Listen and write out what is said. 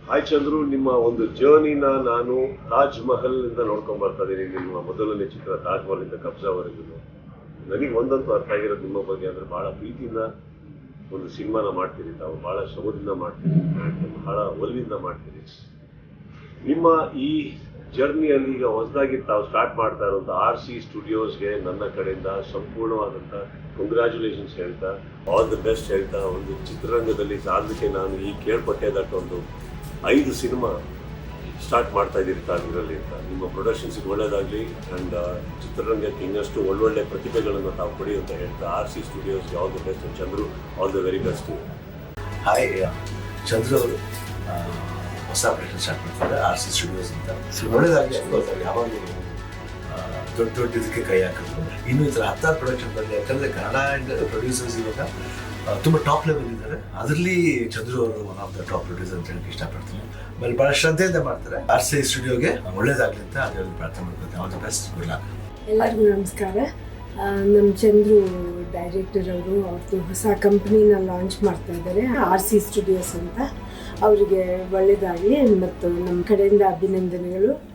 Hi Chandru, ನಿಮ್ಮ ಒಂದು ಜರ್ನಿನ ನಾನು ತಾಜ್ ಮಹಲ್ ಇಂದ ನೋಡ್ಕೊಂಡ್ ಬರ್ತಾ ಇದ್ದೀನಿ. ನಿಮ್ಮ ಮೊದಲನೇ ಚಿತ್ರ ತಾಜ್ ಮಹಲ್ ಇಂದ ಕಬ್ಜಾವರೆಗೂ ನನಗೆ ಒಂದಂತೂ ಅರ್ಥ ಆಗಿರೋದು ನಿಮ್ಮ ಬಗ್ಗೆ ಅಂದ್ರೆ ಬಹಳ ಪ್ರೀತಿಯಿಂದ ಒಂದು ಸಿನಿಮಾನ ಮಾಡ್ತೀರಿ, ತಾವು ಬಹಳ ಶ್ರಮದಿಂದ ಮಾಡ್ತೀರಿ, ಬಹಳ ಒಲವಿಂದ ಮಾಡ್ತೀರಿ. ನಿಮ್ಮ ಈ ಜರ್ನಿಯಲ್ಲಿ ಈಗ ಹೊಸದಾಗಿ ತಾವು ಸ್ಟಾರ್ಟ್ ಮಾಡ್ತಾ ಇರುವಂಥ RC ಸ್ಟುಡಿಯೋಸ್ಗೆ ನನ್ನ ಕಡೆಯಿಂದ ಸಂಪೂರ್ಣವಾದಂಥ ಕಂಗ್ರ್ಯಾಚುಲೇಷನ್ಸ್ ಹೇಳ್ತಾ, ಆಲ್ ದಿ ಬೆಸ್ಟ್ ಹೇಳ್ತಾ, ಒಂದು ಚಿತ್ರರಂಗದಲ್ಲಿ ಸಾಧನೆಗೆ ನಾನು ಈ ಕೇಳ್ಪಟ್ಟೆ ಒಂದು 5 ಸಿನಿಮಾ ಸ್ಟಾರ್ಟ್ ಮಾಡ್ತಾ ಇದ್ದೀರಿ ತಾವಿರಲ್ಲಿ ಅಂತ. ನಿಮ್ಮ ಪ್ರೊಡಕ್ಷನ್ಸ್ಗೆ ಒಳ್ಳೆಯದಾಗಲಿ ಆ್ಯಂಡ್ ಚಿತ್ರರಂಗಕ್ಕೆ ಇನ್ನಷ್ಟು ಒಳ್ಳೊಳ್ಳೆ ಪ್ರತಿಭೆಗಳನ್ನು ತಾವು ಕೊಡಿ ಅಂತ ಹೇಳ್ತಾ RC ಸ್ಟುಡಿಯೋಸ್ಗೆ all the best. Chandru, all the very best. Hi, Chandru ಅವರು ಹೊಸ ಪ್ರೊಡಕ್ಷನ್ ಸ್ಟಾರ್ಟ್ ಮಾಡ್ತಾರೆ RC ಸ್ಟುಡಿಯೋಸ್ ಅಂತ. ಒಳ್ಳೆಯದಾಗಲಿ, ಯಾವಾಗಲೂ ದೊಡ್ಡ ದೊಡ್ಡ ಇದಕ್ಕೆ ಕೈ ಹಾಕಿದ್ರು. ಇನ್ನೂ ಈ ಥರ 10 ಪ್ರೊಡಕ್ಷನ್ ಬರಲಿ, ಯಾಕಂದರೆ ಕನ್ನಡ ಪ್ರೊಡ್ಯೂಸರ್ಸ್ ಇವಾಗ ತುಂಬ ಟಾಪ್ ಲೆವೆಲ್ ಇದ್ದಾರೆ. ಅದರಲ್ಲಿ ಚಂದ್ರು ಅವರು one of the top producer ಅಂತ ಹೇಳಕ್ಕೆ ಇಷ್ಟಪಡ್ತೀನಿ. ಆಮೇಲೆ ಭಾಳ ಶ್ರದ್ಧೆಯಿಂದ ಮಾಡ್ತಾರೆ. RC ಸ್ಟುಡಿಯೋಗೆ ಒಳ್ಳೇದಾಗಲಿ ಅಂತ ಅದರಲ್ಲಿ ಪ್ರಾರ್ಥನೆ ಮಾಡ್ಕೊತೀನಿ. All the best, good luck. ಎಲ್ಲರಿಗೂ ನಮಸ್ಕಾರ. ನಮ್ಮ ಚಂದ್ರು ಡೈರೆಕ್ಟರ್ ಅವರು ಅವ್ರದ್ದು ಹೊಸ ಕಂಪ್ನಿನ ಲಾಂಚ್ ಮಾಡ್ತಾ ಇದ್ದಾರೆ, RC ಸ್ಟುಡಿಯೋಸ್ ಅಂತ. ಅವರಿಗೆ ಒಳ್ಳೆಯದಾಗಲಿ ಮತ್ತು ನಮ್ಮ ಕಡೆಯಿಂದ ಅಭಿನಂದನೆಗಳು.